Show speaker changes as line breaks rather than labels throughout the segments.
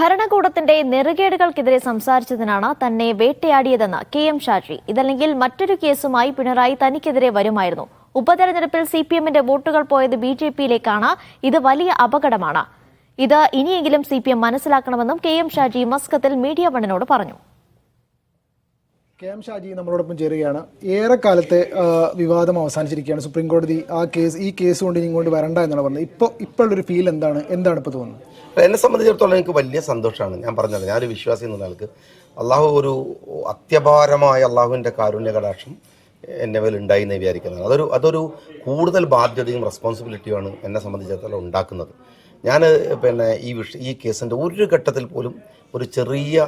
ഭരണകൂടത്തിന്റെ നെറുകേടുകൾക്കെതിരെ സംസാരിച്ചതിനാണ് തന്നെ വേട്ടയാടിയതെന്ന് കെ.എം. ഷാജി. ഇതല്ലെങ്കിൽ മറ്റൊരു കേസുമായി പിണറായി തനിക്കെതിരെ വരുമായിരുന്നു. ഉപതെരഞ്ഞെടുപ്പിൽ സിപിഎമ്മിന്റെ വോട്ടുകൾ പോയത് ബിജെപിയിലേക്കാണ്. ഇത് വലിയ അപകടമാണ്. ഇത് ഇനിയെങ്കിലും സിപിഎം മനസ്സിലാക്കണമെന്നും കെ.എം. ഷാജി മസ്കത്തിൽ മീഡിയ വണ്ണിനോട് പറഞ്ഞു.
കെ.എം. ഷാജി നമ്മളോടൊപ്പം ചേരുകയാണ്. ഏറെക്കാലത്തെ വിവാദം അവസാനിച്ചിരിക്കുകയാണ്. സുപ്രീം കോടതി ഈ കേസ് കൊണ്ട് ഇങ്ങോട്ട് വരണ്ട എന്നാണ് പറഞ്ഞത്. ഇപ്പോഴൊരു ഫീൽ എന്താണ് ഇപ്പോൾ തോന്നുന്നത്?
എന്നെ സംബന്ധിച്ചിടത്തോളം എനിക്ക് വലിയ സന്തോഷമാണ്. ഞാൻ പറഞ്ഞത്, ഞാനൊരു വിശ്വാസി എന്ന നിലക്ക് അള്ളാഹു ഒരു അത്യപാരമായ അള്ളാഹുവിൻ്റെ കാരുണ്യ കടാക്ഷം എൻ്റെ മേൽ ഉണ്ടായി എന്ന് വിചാരിക്കുന്നതാണ്. അതൊരു കൂടുതൽ ബാധ്യതയും റെസ്പോൺസിബിലിറ്റിയുമാണ് എന്നെ സംബന്ധിച്ചിടത്തോളം ഉണ്ടാക്കുന്നത്. ഞാൻ ഈ കേസിൻ്റെ ഒരു ഘട്ടത്തിൽ പോലും ഒരു ചെറിയ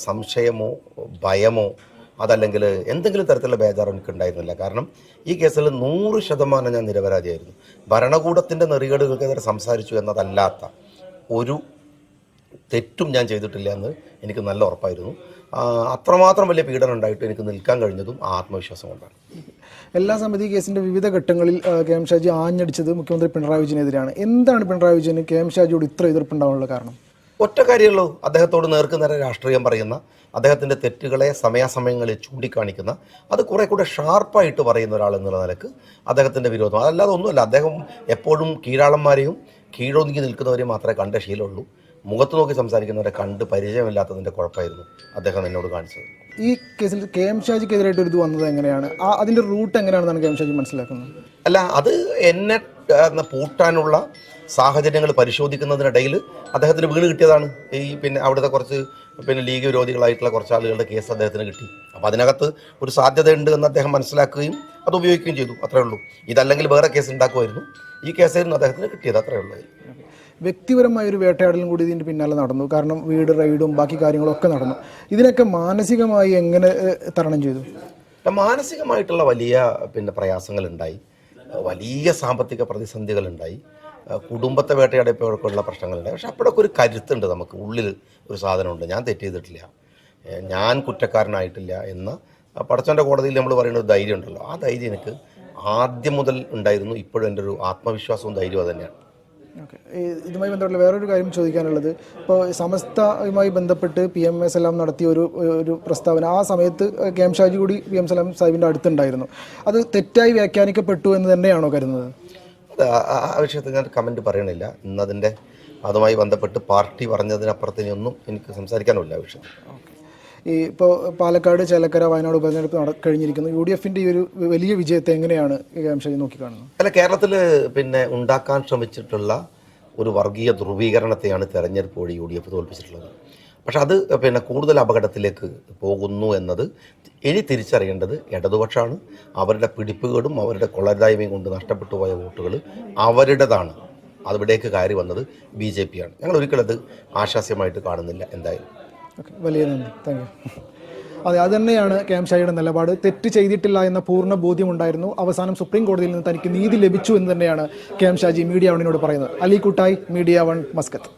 സംശയമോ ഭയമോ അതല്ലെങ്കിൽ എന്തെങ്കിലും തരത്തിലുള്ള ബേജാറോ എനിക്കുണ്ടായിരുന്നില്ല. കാരണം ഈ കേസിൽ 100% ഞാൻ നിരപരാധിയായിരുന്നു. ഭരണകൂടത്തിൻ്റെ നെറികേടുകൾക്കെതിരെ സംസാരിച്ചു എന്നതല്ലാത്ത ഒരു തെറ്റും ഞാൻ ചെയ്തിട്ടില്ല എന്ന് എനിക്ക് നല്ല ഉറപ്പായിരുന്നു. അത്രമാത്രം വലിയ പീഡനം ഉണ്ടായിട്ട് എനിക്ക് നിൽക്കാൻ കഴിഞ്ഞതും ആത്മവിശ്വാസം കൊണ്ടാണ്.
എല്ലാ സമിതി കേസിൻ്റെ വിവിധ ഘട്ടങ്ങളിൽ കെ.എം. ഷാജി ആഞ്ഞടിച്ചത് മുഖ്യമന്ത്രി പിണറായി വിജയനെതിരെയാണ്. എന്താണ് പിണറായി വിജയന് കെ.എം. ഷാജിയോട് ഇത്ര എതിർപ്പുണ്ടാവാനുള്ള കാരണം?
ഒറ്റ കാര്യമുള്ളൂ, അദ്ദേഹത്തോട് നേർക്കുനേരെ രാഷ്ട്രീയം പറയുന്ന, അദ്ദേഹത്തിൻ്റെ തെറ്റുകളെ സമയാസമയങ്ങളിൽ ചൂണ്ടിക്കാണിക്കുന്ന, അത് കുറെ കൂടെ ഷാർപ്പായിട്ട് പറയുന്ന ഒരാൾ എന്നുള്ള നിലക്ക് അദ്ദേഹത്തിൻ്റെ വിരോധം. അതല്ലാതെ ഒന്നുമല്ല. അദ്ദേഹം എപ്പോഴും കീഴാളന്മാരെയും കീഴൊതുങ്ങി നിൽക്കുന്നവരെയും മാത്രമേ കണ്ട ശീലമുള്ളൂ. മുഖത്ത് നോക്കി സംസാരിക്കുന്നവരെ കണ്ട് പരിചയമില്ലാത്തതിൻ്റെ കുഴപ്പമായിരുന്നു അദ്ദേഹം എന്നോട് കാണിച്ചത്.
ഈ കേസിൽ കെ.എം. ഷാജിക്കെതിരായിട്ട് ഒരു ഇത് വന്നത് എങ്ങനെയാണ്? അതിൻ്റെ റൂട്ട് എങ്ങനെയാണെന്നാണ് കെ.എം. ഷാജി മനസ്സിലാക്കുന്നത്?
അല്ല, അത് എന്നെ പൂട്ടാനുള്ള സാഹചര്യങ്ങൾ പരിശോധിക്കുന്നതിനിടയിൽ അദ്ദേഹത്തിന് വീണ് കിട്ടിയതാണ്. അവിടുത്തെ കുറച്ച് ലീഗ് വിരോധികളായിട്ടുള്ള കുറച്ച് ആളുകളുടെ കേസ് അദ്ദേഹത്തിന് കിട്ടി. അപ്പോൾ അതിനകത്ത് ഒരു സാധ്യതയുണ്ട് എന്ന് അദ്ദേഹം മനസ്സിലാക്കുകയും അത് ഉപയോഗിക്കുകയും ചെയ്തു. അത്രേ ഉള്ളൂ. ഇതല്ലെങ്കിൽ വേറെ കേസ് ഉണ്ടാക്കുമായിരുന്നു. ഈ കേസായിരുന്നു അദ്ദേഹത്തിന് കിട്ടിയത്. അത്രേ ഉള്ളൂ.
വ്യക്തിപരമായ ഒരു വേട്ടയാടലും കൂടി ഇതിൻ്റെ പിന്നാലെ നടന്നു. കാരണം വീട് റെയ്ഡും ബാക്കി കാര്യങ്ങളൊക്കെ നടന്നു. ഇതിനൊക്കെ മാനസികമായി എങ്ങനെ തരണം ചെയ്തു?
മാനസികമായിട്ടുള്ള വലിയ പ്രയാസങ്ങളുണ്ടായി. വലിയ സാമ്പത്തിക പ്രതിസന്ധികളുണ്ടായി. കുടുംബത്തെ വേട്ടയാടിയപ്പോഴൊക്കെയുള്ള പ്രശ്നങ്ങളുണ്ടായി. പക്ഷെ അപ്പോഴൊക്കെ ഒരു കരുത്തുണ്ട്. നമുക്ക് ഉള്ളിൽ ഒരു സാധനമുണ്ട്. ഞാൻ തെറ്റ് ചെയ്തിട്ടില്ല, ഞാൻ കുറ്റക്കാരനായിട്ടില്ല എന്ന പടച്ചവൻ്റെ കോടതിയിൽ നമ്മൾ പറയുന്ന ഒരു ധൈര്യം ഉണ്ടല്ലോ. ആ ധൈര്യം എനിക്ക് ആദ്യം മുതൽ ഉണ്ടായിരുന്നു. ഇപ്പോഴും എൻ്റെ ഒരു ആത്മവിശ്വാസവും ധൈര്യവും തന്നെയാണ്.
ഓക്കെ. ഇതുമായി ബന്ധപ്പെട്ട വേറൊരു കാര്യം ചോദിക്കാനുള്ളത്, ഇപ്പോൾ സമസ്തയുമായി ബന്ധപ്പെട്ട് PMS എല്ലാം നടത്തിയ ഒരു പ്രസ്താവന ആ സമയത്ത് കെ.എം. ഷാജി കൂടി PM സലാം സാഹിബിൻ്റെ അടുത്തുണ്ടായിരുന്നു. അത് തെറ്റായി വ്യാഖ്യാനിക്കപ്പെട്ടു എന്ന് തന്നെയാണോ കരുതുന്നത്?
ആ വിഷയത്തിൽ ഞാൻ കമൻറ്റ് പറയണില്ല. ഇന്നതിൻ്റെ അതുമായി ബന്ധപ്പെട്ട് പാർട്ടി പറഞ്ഞതിനപ്പുറത്തിനൊന്നും എനിക്ക് സംസാരിക്കാനുമില്ല ആ വിഷയത്തിൽ.
ഇപ്പോൾ പാലക്കാട്, ചേലക്കര, വയനാട് ഉപതെരഞ്ഞെടുപ്പ് കഴിഞ്ഞിരിക്കുന്നു. UDFൻ്റെ ഈ ഒരു വലിയ വിജയത്തെ എങ്ങനെയാണ് കെ.എം. ഷാജി നോക്കിക്കാണുന്നത്?
അല്ല, കേരളത്തിൽ ഉണ്ടാക്കാൻ ശ്രമിച്ചിട്ടുള്ള ഒരു വർഗീയ ധ്രുവീകരണത്തെയാണ് തെരഞ്ഞെടുപ്പ് വഴി UDF തോൽപ്പിച്ചിട്ടുള്ളത്. പക്ഷെ അത് കൂടുതൽ അപകടത്തിലേക്ക് പോകുന്നു എന്നത് ഇനി തിരിച്ചറിയേണ്ടത് ഇടതുപക്ഷമാണ്. അവരുടെ പിടിപ്പുകേടും അവരുടെ കൊള്ളരുതായ്മയും കൊണ്ട് നഷ്ടപ്പെട്ടു പോയ വോട്ടുകൾ അവരുടേതാണ്. അവിടേക്ക് കയറി വന്നത് BJP ആണ്. ഞങ്ങൾ ഒരിക്കലും അത് ആശാസ്യമായിട്ട് കാണുന്നില്ല. എന്തായാലും
ഓക്കെ, വലിയ നന്ദി. Thank you. അതെ, അത് തന്നെയാണ് കെ.എം. ഷാജിയുടെ നിലപാട്. തെറ്റ് ചെയ്തിട്ടില്ല എന്ന പൂർണ്ണ ബോധ്യമുണ്ടായിരുന്നു. അവസാനം സുപ്രീം കോടതിയിൽ നിന്ന് തനിക്ക് നീതി ലഭിച്ചു എന്ന് തന്നെയാണ് കെ.എം. ഷാജി മീഡിയ വണ്ണിനോട് പറയുന്നത്. Ali Kuttayi, media one, Muscat.